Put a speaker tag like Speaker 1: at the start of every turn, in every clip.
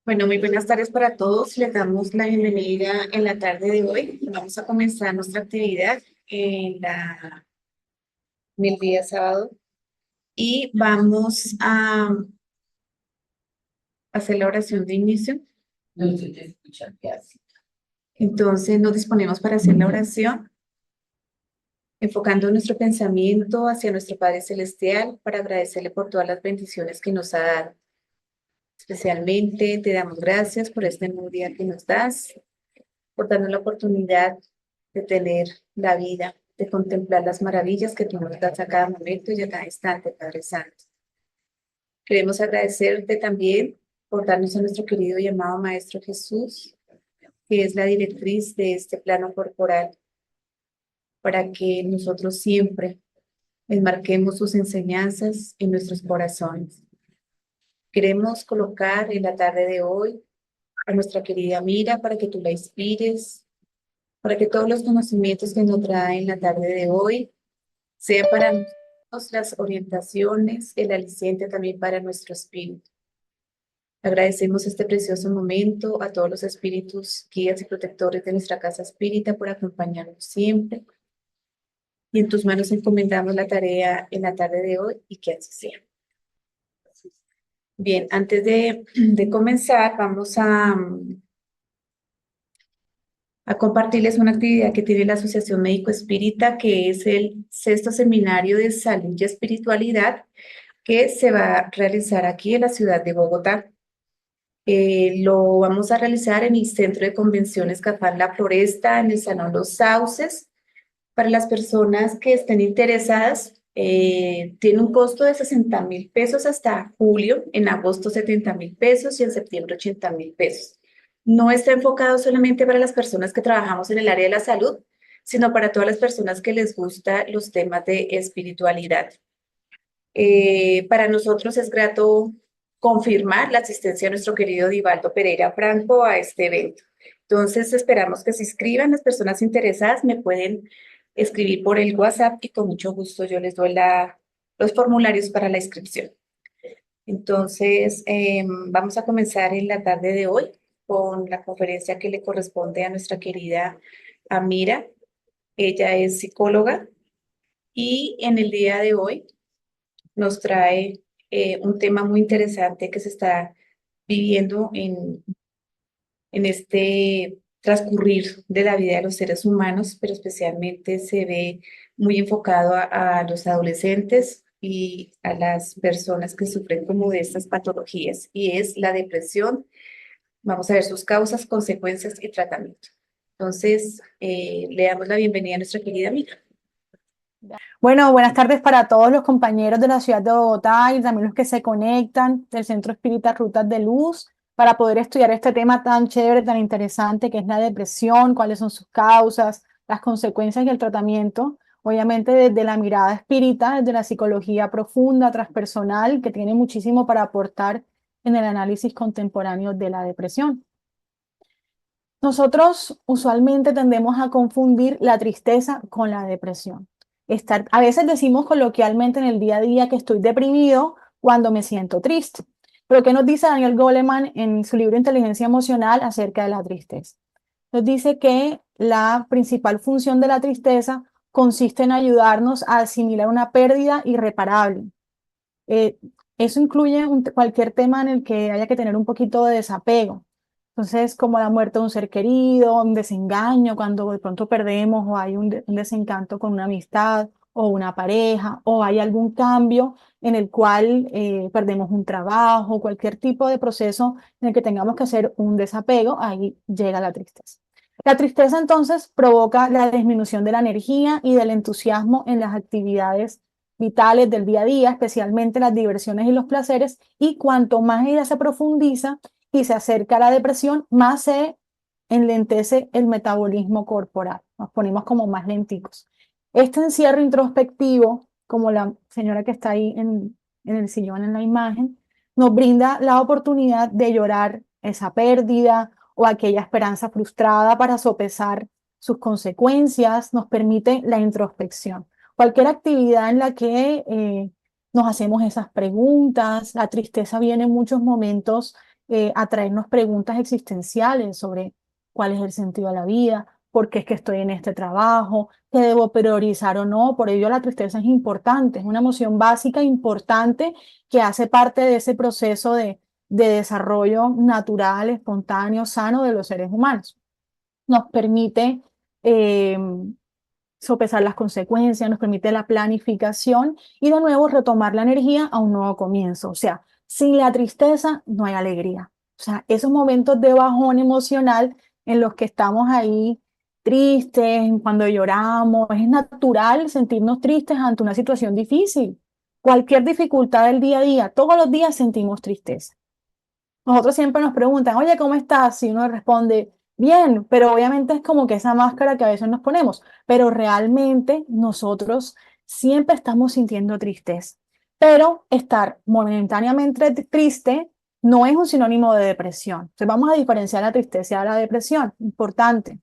Speaker 1: Bueno, muy buenas tardes para todos. Les damos la bienvenida en la tarde de hoy. Vamos a comenzar nuestra actividad en el día sábado y vamos a hacer la oración de inicio.
Speaker 2: No se te escucha, ¿qué hace?
Speaker 1: Entonces nos disponemos para hacer la oración, enfocando nuestro pensamiento hacia nuestro Padre Celestial para agradecerle por todas las bendiciones que nos ha dado. Especialmente te damos gracias por este nuevo día que nos das, por darnos la oportunidad de tener la vida, de contemplar las maravillas que tú nos das a cada momento y a cada instante, Padre Santo. Queremos agradecerte también por darnos a nuestro querido y amado Maestro Jesús, que es la directriz de este plano corporal, para que nosotros siempre enmarquemos sus enseñanzas en nuestros corazones. Queremos colocar en la tarde de hoy a nuestra querida Mira para que tú la inspires, para que todos los conocimientos que nos trae en la tarde de hoy sean para nosotros las orientaciones, el aliciente también para nuestro espíritu. Agradecemos este precioso momento a todos los espíritus, guías y protectores de nuestra casa espírita por acompañarnos siempre. Y en tus manos encomendamos la tarea en la tarde de hoy y que así sea. Bien, antes de comenzar, vamos a compartirles una actividad que tiene la Asociación Médico Espírita, que es el sexto seminario de salud y espiritualidad que se va a realizar aquí en la ciudad de Bogotá. Lo vamos a realizar en el Centro de Convenciones Cafán La Floresta, en el Salón Los Sauces. Para las personas que estén interesadas, tiene un costo de 60.000 pesos hasta julio, en agosto 70.000 pesos y en septiembre 80.000 pesos. No está enfocado solamente para las personas que trabajamos en el área de la salud, sino para todas las personas que les gustan los temas de espiritualidad. Para nosotros es grato confirmar la asistencia de nuestro querido Divaldo Pereira Franco a este evento. Entonces esperamos que se inscriban. Las personas interesadas me pueden escribir por el WhatsApp y con mucho gusto yo les doy los formularios para la inscripción. Entonces vamos a comenzar en la tarde de hoy con la conferencia que le corresponde a nuestra querida Amira. Ella es psicóloga y en el día de hoy nos trae un tema muy interesante que se está viviendo en este transcurrir de la vida de los seres humanos, pero especialmente se ve muy enfocado a los adolescentes y a las personas que sufren como de estas patologías, y es la depresión. Vamos a ver sus causas, consecuencias y tratamiento. Entonces, le damos la bienvenida a nuestra querida amiga.
Speaker 3: Bueno, buenas tardes para todos los compañeros de la ciudad de Bogotá y también los que se conectan del Centro Espírita Rutas de Luz para poder estudiar este tema tan chévere, tan interesante que es la depresión, cuáles son sus causas, las consecuencias y el tratamiento. Obviamente desde la mirada espírita, desde la psicología profunda, transpersonal, que tiene muchísimo para aportar en el análisis contemporáneo de la depresión. Nosotros usualmente tendemos a confundir la tristeza con la depresión. A veces decimos coloquialmente en el día a día que estoy deprimido cuando me siento triste. Pero ¿qué nos dice Daniel Goleman en su libro Inteligencia Emocional acerca de la tristeza? Nos dice que la principal función de la tristeza consiste en ayudarnos a asimilar una pérdida irreparable. Eh, Eso incluye cualquier tema en el que haya que tener un poquito de desapego. Entonces, como la muerte de un ser querido, un desengaño, cuando de pronto perdemos o hay un desencanto con una amistad o una pareja, o hay algún cambio en el cual perdemos un trabajo, cualquier tipo de proceso en el que tengamos que hacer un desapego, ahí llega la tristeza. La tristeza entonces provoca la disminución de la energía y del entusiasmo en las actividades vitales del día a día, especialmente las diversiones y los placeres, y cuanto más ella se profundiza y se acerca a la depresión, más se enlentece el metabolismo corporal, nos ponemos como más lenticos. Este encierro introspectivo, como la señora que está ahí en el sillón en la imagen, nos brinda la oportunidad de llorar esa pérdida o aquella esperanza frustrada para sopesar sus consecuencias, nos permite la introspección. Cualquier actividad en la que nos hacemos esas preguntas, la tristeza viene en muchos momentos a traernos preguntas existenciales sobre cuál es el sentido de la vida, por qué es que estoy en este trabajo, qué debo priorizar o no. Por ello la tristeza es importante, es una emoción básica importante que hace parte de ese proceso de desarrollo natural, espontáneo, sano de los seres humanos. Nos permite sopesar las consecuencias, nos permite la planificación y de nuevo retomar la energía a un nuevo comienzo. O sea, sin la tristeza no hay alegría. O sea, esos momentos de bajón emocional en los que estamos ahí tristes, cuando lloramos, es natural sentirnos tristes ante una situación difícil. Cualquier dificultad del día a día, todos los días sentimos tristeza. Nosotros siempre nos preguntan, oye, ¿cómo estás? Y uno responde, bien, pero obviamente es como que esa máscara que a veces nos ponemos, pero realmente nosotros siempre estamos sintiendo tristeza. Pero estar momentáneamente triste no es un sinónimo de depresión. Entonces vamos a diferenciar la tristeza de la depresión, importante.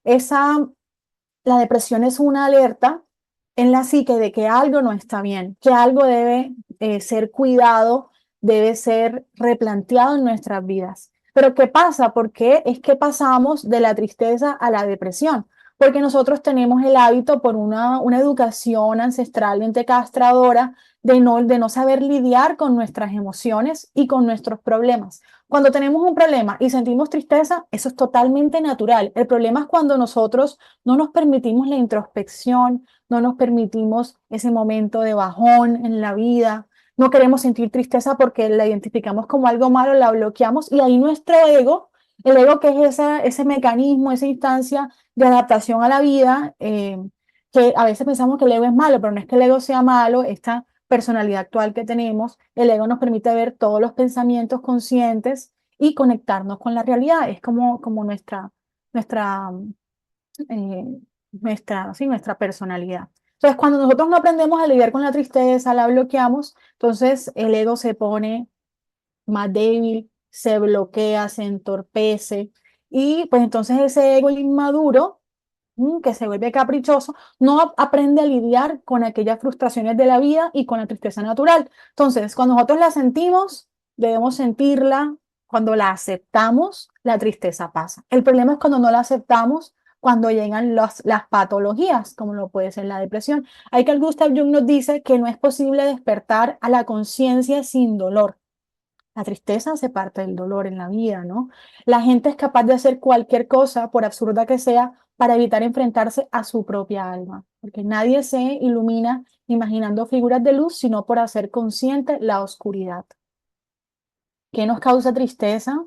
Speaker 3: La depresión es una alerta en la psique de que algo no está bien, que algo debe ser cuidado, debe ser replanteado en nuestras vidas. Pero ¿qué pasa? ¿Por qué es que pasamos de la tristeza a la depresión? Porque nosotros tenemos el hábito por una educación ancestralmente castradora de no saber lidiar con nuestras emociones y con nuestros problemas. Cuando tenemos un problema y sentimos tristeza, eso es totalmente natural. El problema es cuando nosotros no nos permitimos la introspección, no nos permitimos ese momento de bajón en la vida, no queremos sentir tristeza porque la identificamos como algo malo, la bloqueamos y ahí nuestro ego, el ego que es ese mecanismo, esa instancia de adaptación a la vida, que a veces pensamos que el ego es malo, pero no es que el ego sea malo, esta personalidad actual que tenemos, el ego nos permite ver todos los pensamientos conscientes y conectarnos con la realidad, es como nuestra eh, nuestra personalidad. Entonces, cuando nosotros no aprendemos a lidiar con la tristeza, la bloqueamos, entonces el ego se pone más débil, se bloquea, se entorpece y pues entonces ese ego inmaduro que se vuelve caprichoso, no aprende a lidiar con aquellas frustraciones de la vida y con la tristeza natural. Entonces, cuando nosotros la sentimos, debemos sentirla. Cuando la aceptamos, la tristeza pasa. El problema es cuando no la aceptamos, cuando llegan las patologías, como lo puede ser la depresión. Hay que Gustav Jung nos dice que no es posible despertar a la conciencia sin dolor. La tristeza hace parte del dolor en la vida, ¿no? La gente es capaz de hacer cualquier cosa, por absurda que sea, para evitar enfrentarse a su propia alma, porque nadie se ilumina imaginando figuras de luz, sino por hacer consciente la oscuridad. ¿Qué nos causa tristeza?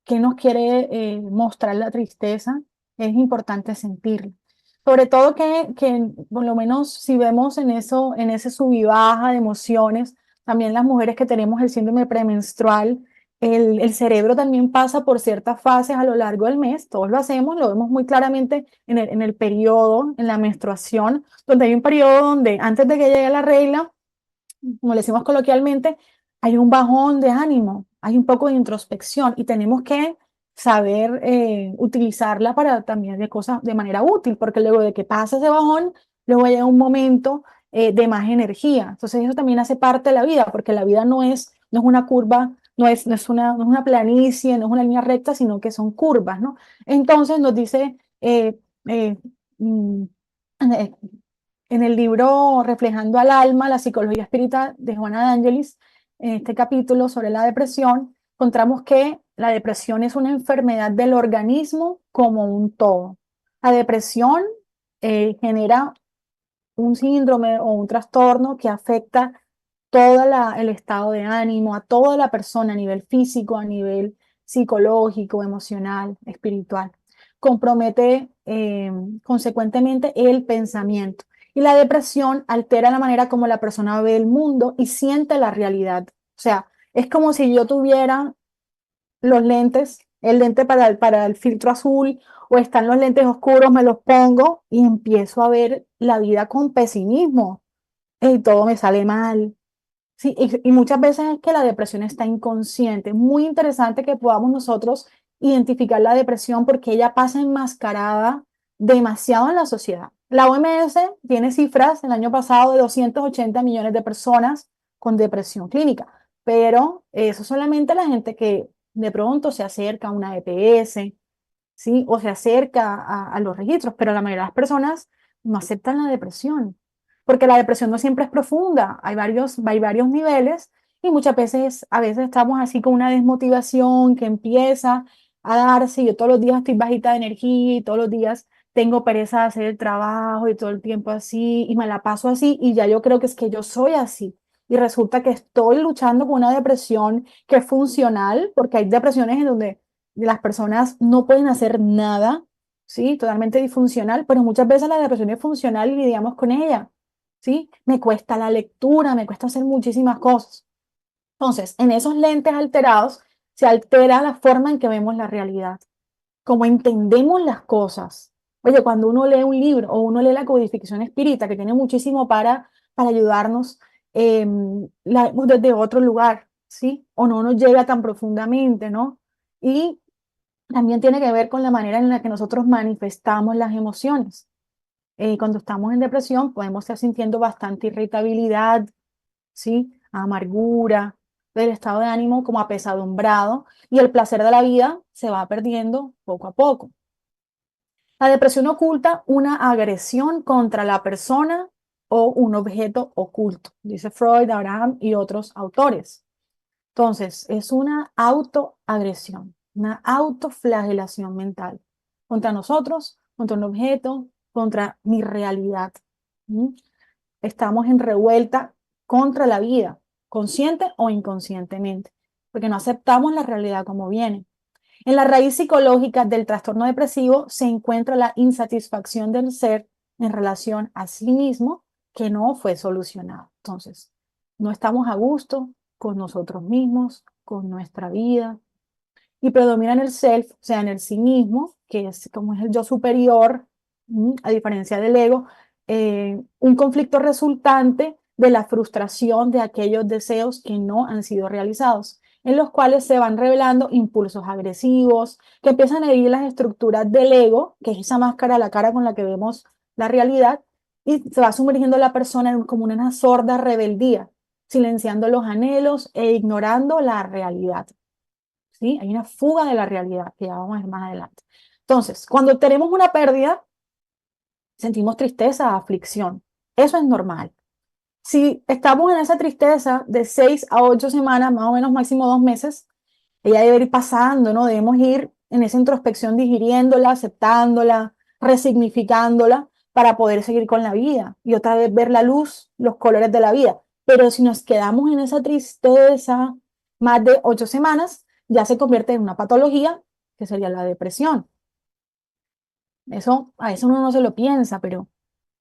Speaker 3: ¿Qué nos quiere mostrar la tristeza? Es importante sentirlo. Sobre todo que por lo menos si vemos en eso, en ese sub y baja de emociones, también las mujeres que tenemos el síndrome premenstrual, el cerebro también pasa por ciertas fases a lo largo del mes, todos lo hacemos, lo vemos muy claramente en el periodo, en la menstruación, donde hay un periodo donde antes de que llegue la regla, como le decimos coloquialmente, hay un bajón de ánimo, hay un poco de introspección y tenemos que saber utilizarla para también de cosas de manera útil, porque luego de que pasa ese bajón, luego llega un momento de más energía. Entonces eso también hace parte de la vida, porque la vida no es una curva, no es una planicie, no es una línea recta, sino que son curvas, ¿no? Entonces nos dice eh, mm, eh, en el libro Reflejando al alma, la psicología espiritual de Juana de Angelis, en este capítulo sobre la depresión, encontramos que la depresión es una enfermedad del organismo como un todo. La depresión genera un síndrome o un trastorno que afecta todo el estado de ánimo, a toda la persona a nivel físico, a nivel psicológico, emocional, espiritual. Compromete consecuentemente el pensamiento. Y la depresión altera la manera como la persona ve el mundo y siente la realidad. O sea, es como si yo tuviera los lentes, el lente para el filtro azul o están los lentes oscuros, me los pongo y empiezo a ver la vida con pesimismo y todo me sale mal. Sí, y muchas veces es que la depresión está inconsciente. Muy interesante que podamos nosotros identificar la depresión porque ella pasa enmascarada demasiado en la sociedad. La OMS tiene cifras el año pasado de 280 millones de personas con depresión clínica, pero eso solamente la gente que de pronto se acerca a una EPS, ¿sí? O se acerca a los registros, pero la mayoría de las personas no aceptan la depresión, porque la depresión no siempre es profunda, hay varios niveles y muchas veces, a veces estamos así con una desmotivación que empieza a darse, yo todos los días estoy bajita de energía y todos los días tengo pereza de hacer el trabajo y todo el tiempo así y me la paso así y ya yo creo que es que yo soy así. Y resulta que estoy luchando con una depresión que es funcional, porque hay depresiones en donde las personas no pueden hacer nada, ¿sí? Totalmente disfuncional, pero muchas veces la depresión es funcional y lidiamos con ella, ¿sí? Me cuesta la lectura, me cuesta hacer muchísimas cosas. Entonces, en esos lentes alterados se altera la forma en que vemos la realidad, como entendemos las cosas. Oye, cuando uno lee un libro o uno lee la codificación espírita, que tiene muchísimo para ayudarnos desde otro lugar, ¿sí? O no nos llega tan profundamente, ¿no? Y también tiene que ver con la manera en la que nosotros manifestamos las emociones. Cuando estamos en depresión podemos estar sintiendo bastante irritabilidad, ¿sí? Amargura, del estado de ánimo como apesadumbrado y el placer de la vida se va perdiendo poco a poco. La depresión oculta una agresión contra la persona o un objeto oculto, dice Freud, Abraham y otros autores. Entonces, es una autoagresión, una autoflagelación mental contra nosotros, contra un objeto, contra mi realidad. ¿Mm? Estamos en revuelta contra la vida, consciente o inconscientemente, porque no aceptamos la realidad como viene. En la raíz psicológica del trastorno depresivo se encuentra la insatisfacción del ser en relación a sí mismo que no fue solucionado. Entonces, no estamos a gusto con nosotros mismos, con nuestra vida, y predomina en el self, o sea, en el sí mismo, que es como es el yo superior, a diferencia del ego, un conflicto resultante de la frustración de aquellos deseos que no han sido realizados, en los cuales se van revelando impulsos agresivos que empiezan a herir las estructuras del ego, que es esa máscara a la cara con la que vemos la realidad, y se va sumergiendo la persona como una sorda rebeldía, silenciando los anhelos e ignorando la realidad. ¿Sí? Hay una fuga de la realidad que ya vamos a ver más adelante. Entonces, cuando tenemos una pérdida, sentimos tristeza, aflicción. Eso es normal. Si estamos en esa tristeza de 6 a 8 semanas, más o menos máximo 2 meses, ella debe ir pasando, ¿no? Debemos ir en esa introspección digiriéndola, aceptándola, resignificándola para poder seguir con la vida y otra vez ver la luz, los colores de la vida. Pero si nos quedamos en esa tristeza más de 8 semanas, ya se convierte en una patología que sería la depresión. Eso a veces uno no se lo piensa, pero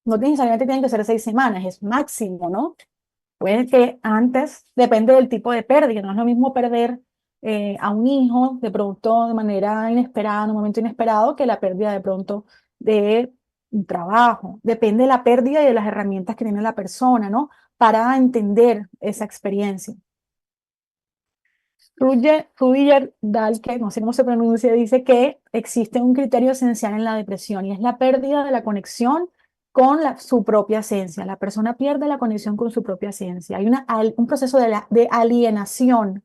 Speaker 3: no necesariamente tienen que ser 6 semanas, es máximo, ¿no? Puede que antes, depende del tipo de pérdida, no es lo mismo perder a un hijo de pronto de manera inesperada, en un momento inesperado, que la pérdida de pronto de un trabajo. Depende de la pérdida y de las herramientas que tiene la persona, ¿no? Para entender esa experiencia. Rudiger Dahlke, no sé cómo se pronuncia, dice que existe un criterio esencial en la depresión y es la pérdida de la conexión con su propia esencia. La persona pierde la conexión con su propia esencia. Hay un proceso de alienación,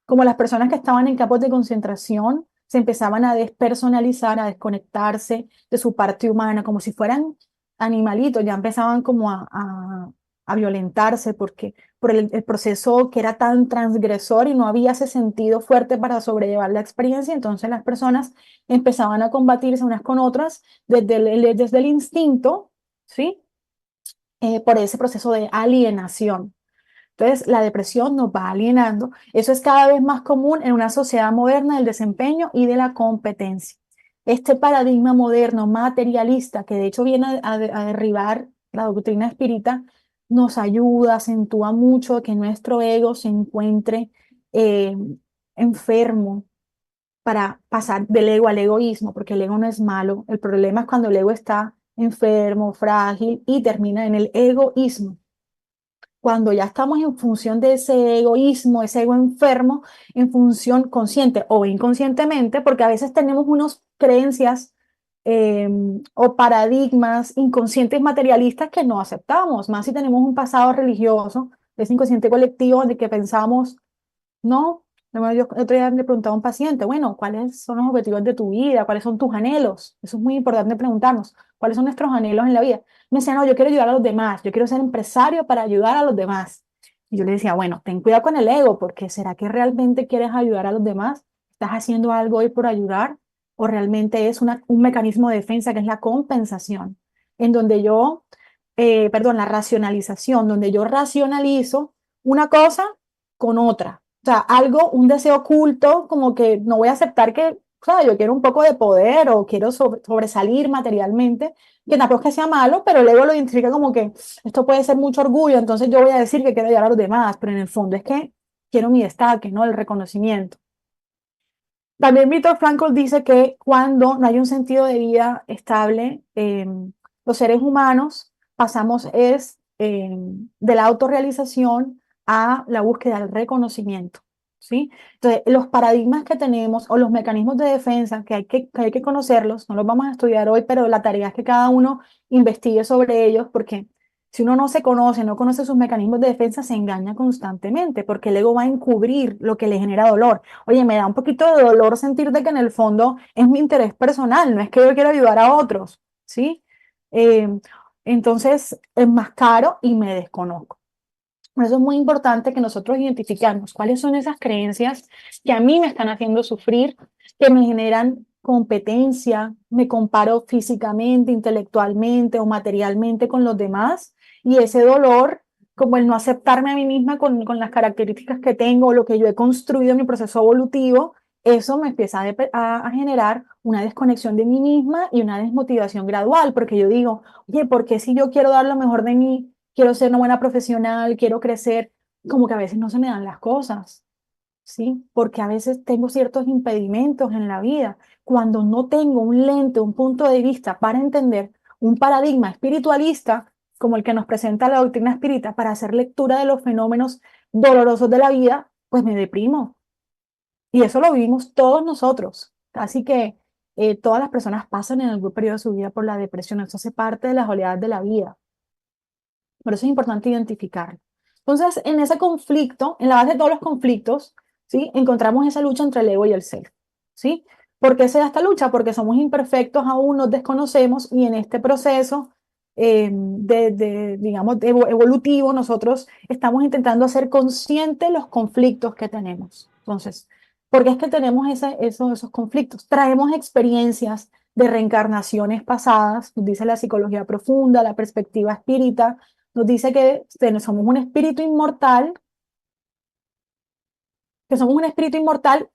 Speaker 3: como las personas que estaban en campos de concentración se empezaban a despersonalizar, a desconectarse de su parte humana, como si fueran animalitos, ya empezaban como a violentarse porque por el proceso que era tan transgresor y no había ese sentido fuerte para sobrellevar la experiencia, entonces las personas empezaban a combatirse unas con otras desde el instinto, ¿sí? Por ese proceso de alienación. Entonces, la depresión nos va alienando. Eso es cada vez más común en una sociedad moderna del desempeño y de la competencia. Este paradigma moderno materialista, que de hecho viene a derribar la doctrina espírita, nos ayuda, acentúa mucho que nuestro ego se encuentre eh, enfermo para pasar del ego al egoísmo, porque el ego no es malo. El problema es cuando el ego está enfermo, frágil y termina en el egoísmo. Cuando ya estamos en función de ese egoísmo, ese ego enfermo, en función consciente o inconscientemente, porque a veces tenemos unas creencias eh, o paradigmas inconscientes materialistas que no aceptamos, más si tenemos un pasado religioso, ese inconsciente colectivo de que pensamos no, yo el otro día le preguntaba a un paciente, bueno, ¿cuáles son los objetivos de tu vida? ¿Cuáles son tus anhelos? Eso es muy importante preguntarnos, ¿cuáles son nuestros anhelos en la vida? Me decía, no, yo quiero ayudar a los demás, yo quiero ser empresario para ayudar a los demás. Y yo le decía, bueno, ten cuidado con el ego, porque ¿será que realmente quieres ayudar a los demás? ¿Estás haciendo algo hoy por ayudar? ¿O realmente es un mecanismo de defensa que es la compensación? En donde la racionalización, donde yo racionalizo una cosa con otra. O sea, algo, un deseo oculto, como que no voy a aceptar que, o sea, yo quiero un poco de poder o quiero sobresalir materialmente, que tampoco es que sea malo, pero el ego lo identifica como que esto puede ser mucho orgullo, entonces yo voy a decir que quiero ayudar a los demás, pero en el fondo es que quiero mi destaque, ¿no? El reconocimiento. También Víctor Frankl dice que cuando no hay un sentido de vida estable, los seres humanos pasamos de la autorrealización a la búsqueda del reconocimiento, ¿sí? Entonces, los paradigmas que tenemos o los mecanismos de defensa que hay que conocerlos, no los vamos a estudiar hoy, pero la tarea es que cada uno investigue sobre ellos porque si uno no se conoce, no conoce sus mecanismos de defensa, se engaña constantemente porque el ego va a encubrir lo que le genera dolor. Oye, me da un poquito de dolor sentir de que en el fondo es mi interés personal, no es que yo quiero ayudar a otros, ¿sí? Eh, entonces es más caro y me desconozco. Por eso es muy importante que nosotros identifiquemos cuáles son esas creencias que a mí me están haciendo sufrir, que me generan competencia, me comparo físicamente, intelectualmente o materialmente con los demás y ese dolor, como el no aceptarme a mí misma con las características que tengo, lo que yo he construido en mi proceso evolutivo, eso me empieza a generar una desconexión de mí misma y una desmotivación gradual, porque yo digo, oye, ¿por qué si yo quiero dar lo mejor de mí? Quiero ser una buena profesional, quiero crecer, como que a veces no se me dan las cosas, ¿sí? Porque a veces tengo ciertos impedimentos en la vida. Cuando no tengo un lente, un punto de vista para entender un paradigma espiritualista, como el que nos presenta la doctrina espírita, para hacer lectura de los fenómenos dolorosos de la vida, pues me deprimo. Y eso lo vivimos todos nosotros. Así que todas las personas pasan en algún periodo de su vida por la depresión. Eso hace parte de las oleadas de la vida. Por eso es importante identificarlo. Entonces, en ese conflicto, en la base de todos los conflictos, ¿sí? Encontramos esa lucha entre el ego y el ser, ¿sí? ¿Por qué se da esta lucha? Porque somos imperfectos aún, nos desconocemos y en este proceso digamos, evolutivo, nosotros estamos intentando hacer conscientes los conflictos que tenemos. Entonces, ¿por qué es que tenemos esos conflictos? Traemos experiencias de reencarnaciones pasadas, nos dice la psicología profunda, la perspectiva espírita, nos dice somos un espíritu inmortal,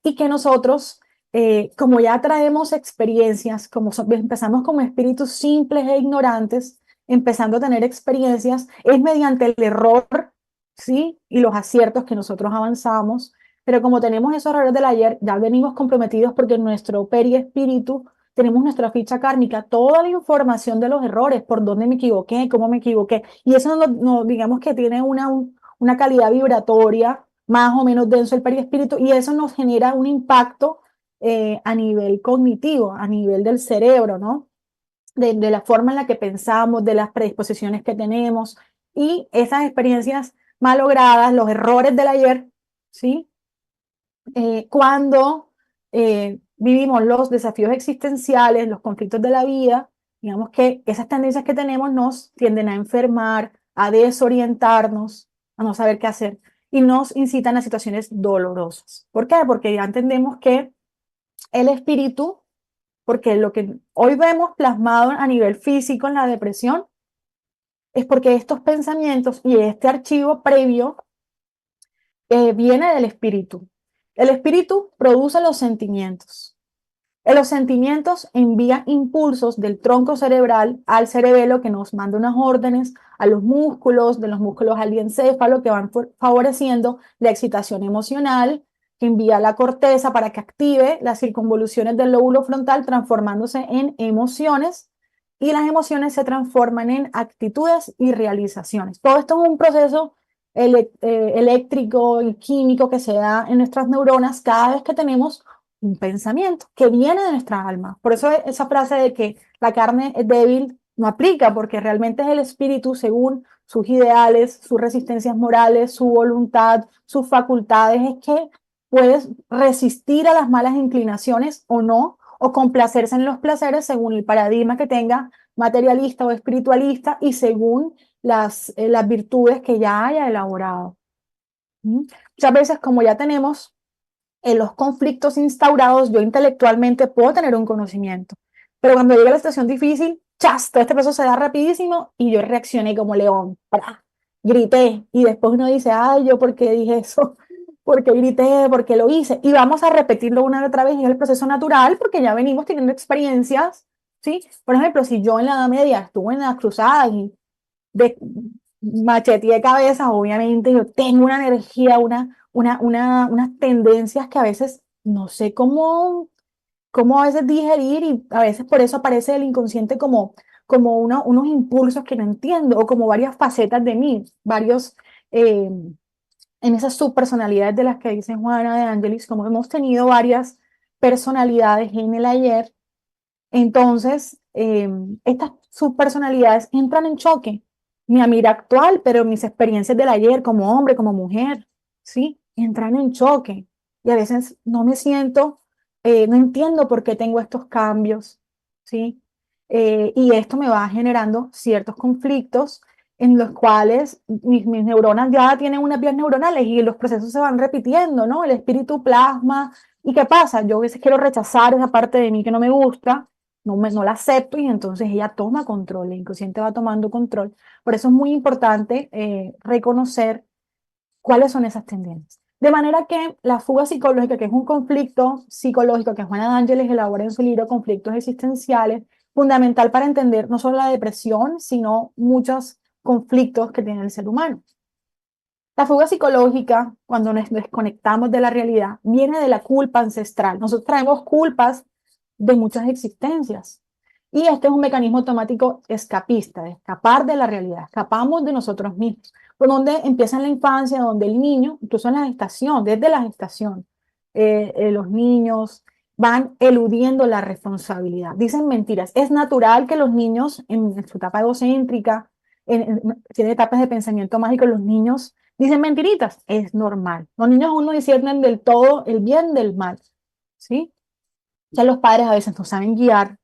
Speaker 3: y que nosotros, como ya traemos experiencias, empezamos como espíritus simples e ignorantes, empezando a tener experiencias, es mediante el error, ¿sí? Y los aciertos que nosotros avanzamos, pero como tenemos esos errores del ayer, ya venimos comprometidos porque en nuestro periespíritu tenemos nuestra ficha kármica, toda la información de los errores, por dónde me equivoqué, cómo me equivoqué, y eso digamos que tiene una calidad vibratoria más o menos denso el perispíritu, y eso nos genera un impacto a nivel cognitivo, a nivel del cerebro, ¿no? De la forma en la que pensamos, de las predisposiciones que tenemos, y esas experiencias malogradas, los errores del ayer, ¿sí? Cuando vivimos los desafíos existenciales, los conflictos de la vida, digamos que esas tendencias que tenemos nos tienden a enfermar, a desorientarnos, a no saber qué hacer y nos incitan a situaciones dolorosas. ¿Por qué? Porque ya entendemos que el espíritu, porque lo que hoy vemos plasmado a nivel físico en la depresión, es porque estos pensamientos y este archivo previo viene del espíritu. El espíritu produce los sentimientos. Los sentimientos envían impulsos del tronco cerebral al cerebelo que nos manda unas órdenes a los músculos, de los músculos al encéfalo que van favoreciendo la excitación emocional, que envía a la corteza para que active las circunvoluciones del lóbulo frontal transformándose en emociones y las emociones se transforman en actitudes y realizaciones. Todo esto es un proceso eléctrico y químico que se da en nuestras neuronas cada vez que tenemos un pensamiento que viene de nuestra alma. Por eso esa frase de que la carne es débil no aplica, porque realmente es el espíritu según sus ideales, sus resistencias morales, su voluntad, sus facultades, es que puedes resistir a las malas inclinaciones o no, o complacerse en los placeres según el paradigma que tenga materialista o espiritualista y según las virtudes que ya haya elaborado. Muchas veces, como ya tenemos en los conflictos instaurados, yo intelectualmente puedo tener un conocimiento, pero cuando llega la situación difícil, ¡chas! Todo este proceso se da rapidísimo y yo reaccioné como león, ¡pra! Grité, y después uno dice, ay, ¿yo por qué dije eso? ¿Por qué grité? ¿Por qué lo hice? Y vamos a repetirlo una y otra vez, y es el proceso natural, porque ya venimos teniendo experiencias, ¿sí? Por ejemplo, si yo en la Edad Media estuve en las cruzadas y de macheteé cabezas, obviamente yo tengo una energía, unas tendencias que a veces no sé cómo a veces digerir, y a veces por eso aparece el inconsciente como unos impulsos que no entiendo o como varias facetas de mí, en esas subpersonalidades de las que dice Juana de Ángelis, como hemos tenido varias personalidades en el ayer, entonces estas subpersonalidades entran en choque. Mi Amira actual, pero mis experiencias del ayer como hombre, como mujer, ¿sí? Entran en choque. Y a veces no me siento, no entiendo por qué tengo estos cambios, ¿sí? Y esto me va generando ciertos conflictos en los cuales mis neuronas ya tienen unas vías neuronales y los procesos se van repitiendo, ¿no? El espíritu plasma. ¿Y qué pasa? Yo a veces quiero rechazar esa parte de mí que no me gusta, no la acepto, y entonces ella toma control, el inconsciente va tomando control. Por eso es muy importante reconocer cuáles son esas tendencias. De manera que la fuga psicológica, que es un conflicto psicológico que Juana de Ángeles elabora en su libro Conflictos Existenciales, fundamental para entender no solo la depresión, sino muchos conflictos que tiene el ser humano. La fuga psicológica, cuando nos desconectamos de la realidad, viene de la culpa ancestral. Nosotros traemos culpas de muchas existencias. Y este es un mecanismo automático escapista, de escapar de la realidad. Escapamos de nosotros mismos. Por donde empieza en la infancia, donde el niño, incluso en la gestación, desde la gestación, los niños van eludiendo la responsabilidad. Dicen mentiras. Es natural que los niños, en su etapa egocéntrica, tienen etapas de pensamiento mágico, los niños dicen mentiritas. Es normal. Los niños aún no disciernen del todo el bien del mal, ¿sí? Ya los padres a veces no saben guiar,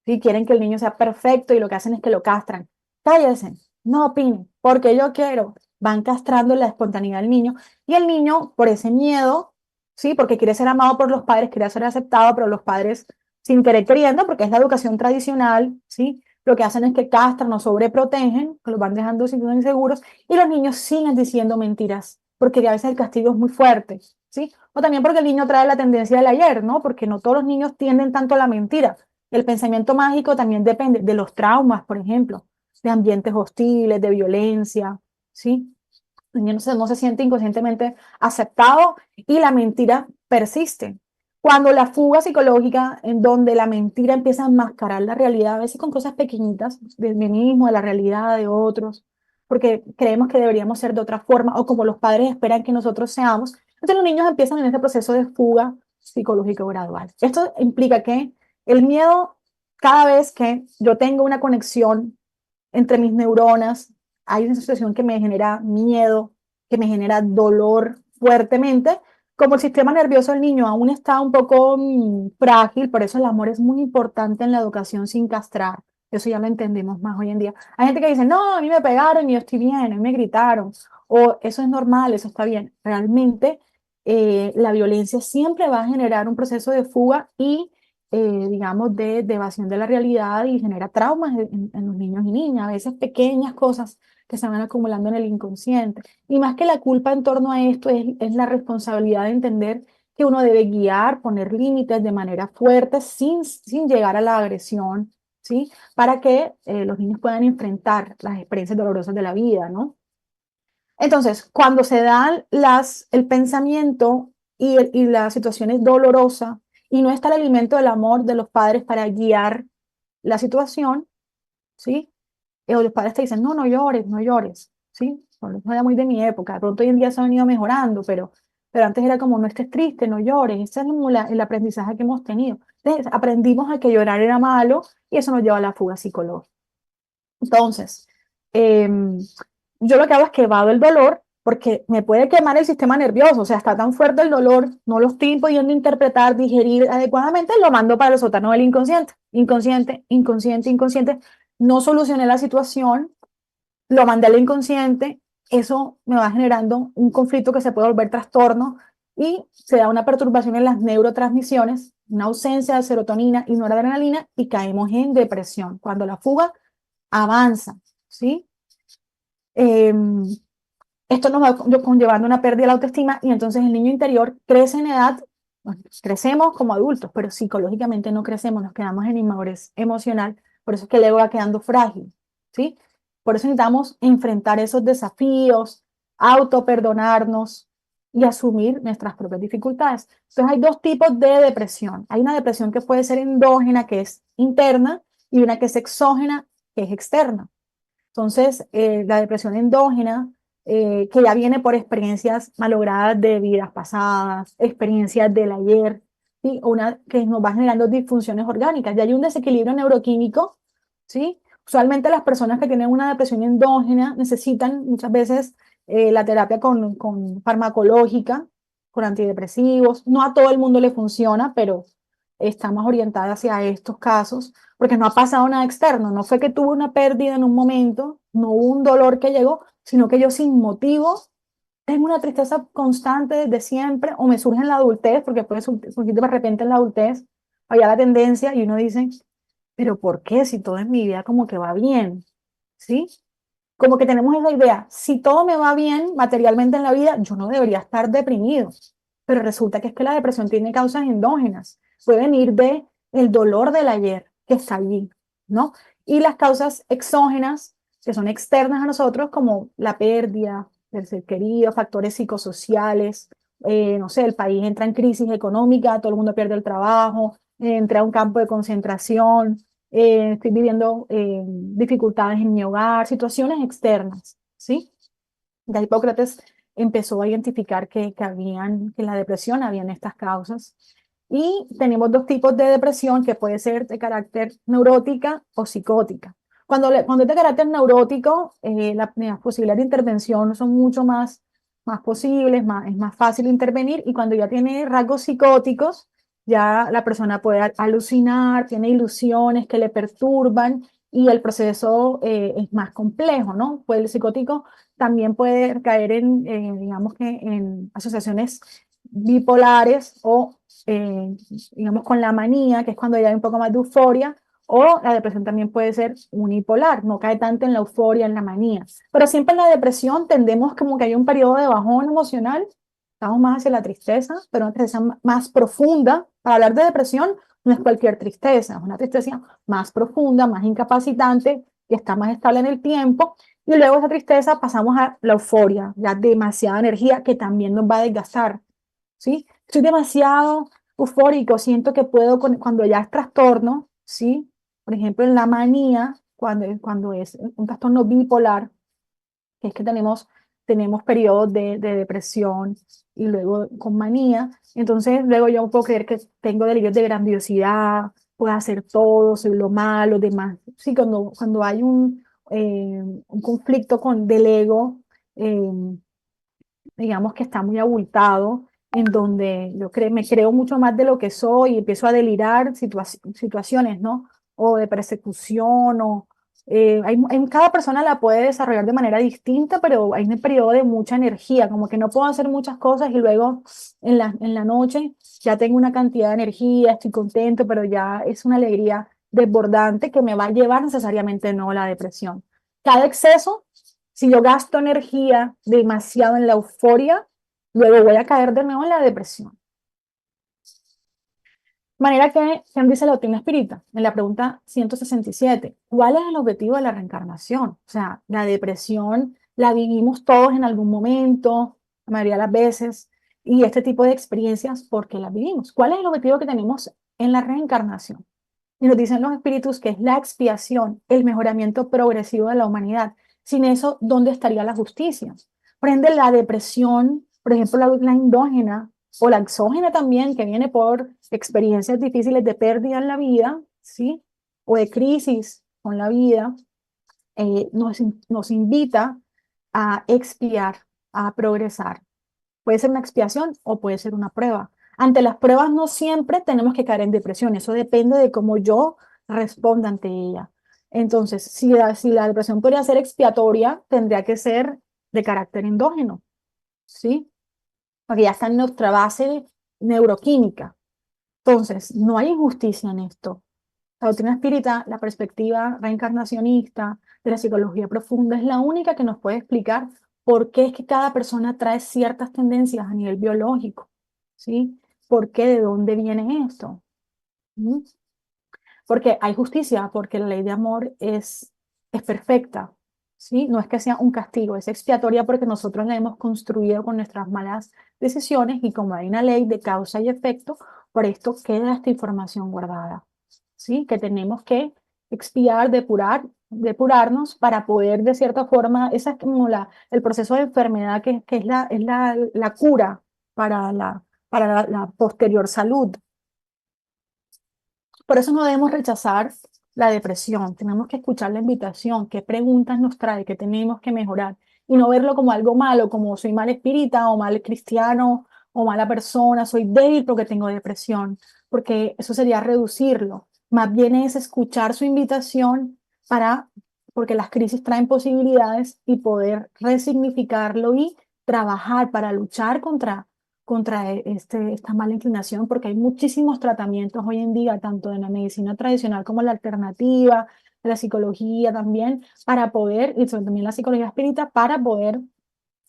Speaker 3: ¿sí? Quieren que el niño sea perfecto y lo que hacen es que lo castran. Cállese, no opinen, porque yo quiero. Van castrando la espontaneidad del niño y el niño, por ese miedo, ¿sí? Porque quiere ser amado por los padres, quiere ser aceptado, pero los padres, sin querer queriendo, porque es la educación tradicional, ¿sí? Lo que hacen es que castran o sobreprotegen, que los van dejando sintiendo inseguros, y los niños siguen diciendo mentiras, porque a veces el castigo es muy fuerte, ¿sí? O también porque el niño trae la tendencia del ayer, ¿no? Porque no todos los niños tienden tanto a la mentira. El pensamiento mágico también depende de los traumas, por ejemplo, de ambientes hostiles, de violencia, ¿sí? El niño no se siente inconscientemente aceptado y la mentira persiste. Cuando la fuga psicológica, en donde la mentira empieza a enmascarar la realidad, a veces con cosas pequeñitas de mí mismo, de la realidad de otros, porque creemos que deberíamos ser de otra forma o como los padres esperan que nosotros seamos. Entonces los niños empiezan en este proceso de fuga psicológico gradual. Esto implica que el miedo, cada vez que yo tengo una conexión entre mis neuronas, hay una situación que me genera miedo, que me genera dolor fuertemente, como el sistema nervioso del niño aún está un poco frágil, por eso el amor es muy importante en la educación sin castrar. Eso ya lo entendemos más hoy en día. Hay gente que dice, no, a mí me pegaron y yo estoy bien, a mí me gritaron, o eso es normal, eso está bien. Realmente la violencia siempre va a generar un proceso de fuga y digamos, de evasión de la realidad y genera traumas en los niños y niñas, a veces pequeñas cosas que se van acumulando en el inconsciente. Y más que la culpa en torno a esto es la responsabilidad de entender que uno debe guiar, poner límites de manera fuerte sin llegar a la agresión, ¿sí? Para que los niños puedan enfrentar las experiencias dolorosas de la vida, ¿no? Entonces, cuando se dan el pensamiento y la situación es dolorosa y no está el alimento del amor de los padres para guiar la situación, ¿sí? O los padres te dicen, no, no llores, no llores, ¿sí? Bueno, no era muy de mi época, de pronto hoy en día se ha venido mejorando, pero antes era como, no estés triste, no llores, ese es como el aprendizaje que hemos tenido. Entonces, aprendimos a que llorar era malo y eso nos lleva a la fuga psicológica. Entonces, yo lo que hago es que evado el dolor porque me puede quemar el sistema nervioso, o sea, está tan fuerte el dolor, no lo estoy pudiendo interpretar, digerir adecuadamente, lo mando para el sótano del inconsciente, inconsciente, inconsciente, inconsciente, no solucioné la situación, lo mandé al inconsciente, eso me va generando un conflicto que se puede volver trastorno y se da una perturbación en las neurotransmisiones, una ausencia de serotonina y noradrenalina y caemos en depresión, cuando la fuga avanza, ¿sí? Eh, Esto nos va conllevando una pérdida de la autoestima y entonces el niño interior crece en edad, bueno, crecemos como adultos, pero psicológicamente no crecemos, nos quedamos en inmadurez emocional, por eso es que el ego va quedando frágil, ¿sí? Por eso necesitamos enfrentar esos desafíos, auto-perdonarnos y asumir nuestras propias dificultades. Entonces hay dos tipos de depresión. Hay una depresión que puede ser endógena, que es interna, y una que es exógena, que es externa. Entonces, la depresión endógena, que ya viene por experiencias malogradas de vidas pasadas, experiencias del ayer, ¿sí? Una que nos va generando disfunciones orgánicas. Ya hay un desequilibrio neuroquímico, ¿sí? Usualmente las personas que tienen una depresión endógena necesitan muchas veces la terapia con farmacológica, con antidepresivos. No a todo el mundo le funciona, pero está más orientada hacia estos casos porque no ha pasado nada externo, no fue que tuve una pérdida en un momento, no hubo un dolor que llegó, sino que yo sin motivo tengo una tristeza constante desde siempre, o me surge en la adultez, porque puede surgir de repente en la adultez, había la tendencia y uno dice, pero ¿por qué? Si todo en mi vida como que va bien, ¿sí? Como que tenemos esa idea, si todo me va bien materialmente en la vida, yo no debería estar deprimido, pero resulta que es que la depresión tiene causas endógenas, puede venir de el dolor del ayer que está allí, ¿no? Y las causas exógenas, que son externas a nosotros, como la pérdida del ser querido, factores psicosociales, no sé, el país entra en crisis económica, todo el mundo pierde el trabajo, entra a un campo de concentración, estoy viviendo dificultades en mi hogar, situaciones externas, ¿sí? Ya Hipócrates empezó a identificar que en la depresión habían estas causas. Y tenemos dos tipos de depresión que puede ser de carácter neurótica o psicótica. Cuando es de carácter neurótico, las posibilidades de intervención son mucho más posibles, es más fácil intervenir. Y cuando ya tiene rasgos psicóticos, ya la persona puede alucinar, tiene ilusiones que le perturban y el proceso es más complejo, ¿no? Pues el psicótico también puede caer digamos que en asociaciones bipolares o, digamos, con la manía, que es cuando ya hay un poco más de euforia, o la depresión también puede ser unipolar, no cae tanto en la euforia, en la manía. Pero siempre en la depresión tendemos como que hay un periodo de bajón emocional, estamos más hacia la tristeza, pero una tristeza más profunda. Para hablar de depresión no es cualquier tristeza, es una tristeza más profunda, más incapacitante, que está más estable en el tiempo. Y luego de esa tristeza pasamos a la euforia, ya demasiada energía que también nos va a desgastar, ¿sí? Estoy demasiado eufórico, siento que puedo, cuando ya es trastorno, ¿sí? Por ejemplo, en la manía, cuando es un trastorno bipolar, que es que tenemos periodos de depresión y luego con manía, entonces luego yo puedo creer que tengo delirios de grandiosidad, puedo hacer todo, soy lo malo, demás. Sí, cuando hay un conflicto del ego, eh, digamos que está muy abultado, en donde me creo mucho más de lo que soy y empiezo a delirar situaciones, ¿no? O de persecución, cada persona la puede desarrollar de manera distinta, pero hay un periodo de mucha energía, como que no puedo hacer muchas cosas y luego en la noche ya tengo una cantidad de energía, estoy contento, pero ya es una alegría desbordante que me va a llevar necesariamente no a la depresión. Cada exceso, si yo gasto energía demasiado en la euforia, luego voy a caer de nuevo en la depresión. De manera que, ¿qué dice la doctrina espírita? En la pregunta 167, ¿cuál es el objetivo de la reencarnación? O sea, la depresión la vivimos todos en algún momento, la mayoría de las veces, y este tipo de experiencias, ¿por qué las vivimos? ¿Cuál es el objetivo que tenemos en la reencarnación? Y nos dicen los espíritus que es la expiación, el mejoramiento progresivo de la humanidad. Sin eso, ¿dónde estaría la justicia? Por ende, la depresión, por ejemplo, la endógena o la exógena también, que viene por experiencias difíciles de pérdida en la vida, ¿sí? O de crisis con la vida, nos invita a expiar, a progresar. Puede ser una expiación o puede ser una prueba. Ante las pruebas no siempre tenemos que caer en depresión, eso depende de cómo yo responda ante ella. Entonces, si la depresión podría ser expiatoria, tendría que ser de carácter endógeno, ¿sí? Porque ya está en nuestra base neuroquímica. Entonces, no hay injusticia en esto. La doctrina espírita, la perspectiva reencarnacionista de la psicología profunda es la única que nos puede explicar por qué es que cada persona trae ciertas tendencias a nivel biológico, ¿sí? ¿Por qué? ¿De dónde viene esto? ¿Mm? Porque hay justicia, porque la ley de amor es perfecta, ¿sí? No es que sea un castigo, es expiatoria porque nosotros la hemos construido con nuestras malas decisiones y como hay una ley de causa y efecto, por esto queda esta información guardada, ¿sí? Que tenemos que expiar, depurarnos para poder de cierta forma, esa es como el proceso de enfermedad que es la cura para la posterior salud. Por eso no debemos rechazar la depresión, tenemos que escuchar la invitación, qué preguntas nos trae, qué tenemos que mejorar y no verlo como algo malo, como soy mal espírita o mal cristiano o mala persona, soy débil porque tengo depresión, porque eso sería reducirlo. Más bien es escuchar su invitación porque las crisis traen posibilidades y poder resignificarlo y trabajar para luchar contra esta mala inclinación, porque hay muchísimos tratamientos hoy en día, tanto en la medicina tradicional como en la alternativa, en la psicología también, y también la psicología espírita, para poder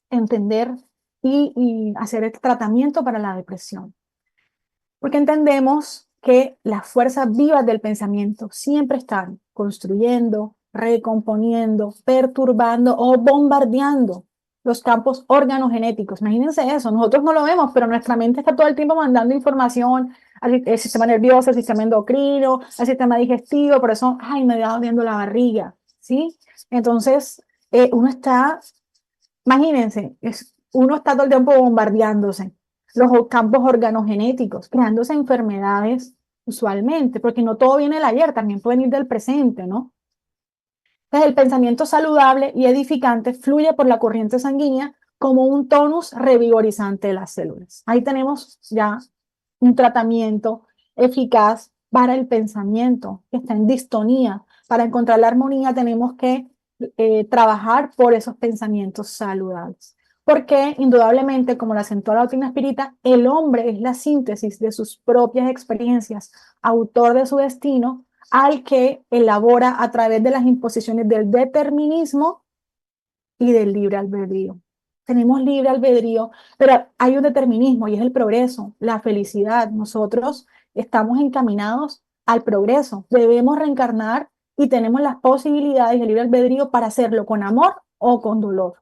Speaker 3: entender y hacer el tratamiento para la depresión. Porque entendemos que las fuerzas vivas del pensamiento siempre están construyendo, recomponiendo, perturbando o bombardeando los campos organogenéticos. Imagínense eso, nosotros no lo vemos, pero nuestra mente está todo el tiempo mandando información al sistema nervioso, al sistema endocrino, al sistema digestivo, por eso, ay, me va doliendo la barriga, ¿sí? Entonces, uno está, imagínense, uno está todo el tiempo bombardeándose los campos organogenéticos, creándose enfermedades usualmente, porque no todo viene del ayer, también puede venir del presente, ¿no? Entonces, el pensamiento saludable y edificante fluye por la corriente sanguínea como un tonus revigorizante de las células. Ahí tenemos ya un tratamiento eficaz para el pensamiento, que está en distonía. Para encontrar la armonía tenemos que trabajar por esos pensamientos saludables. Porque indudablemente, como lo acentúa la doctrina espírita, el hombre es la síntesis de sus propias experiencias, autor de su destino, al que elabora a través de las imposiciones del determinismo y del libre albedrío. Tenemos libre albedrío, pero hay un determinismo y es el progreso, la felicidad. Nosotros estamos encaminados al progreso. Debemos reencarnar y tenemos las posibilidades del libre albedrío para hacerlo con amor o con dolor.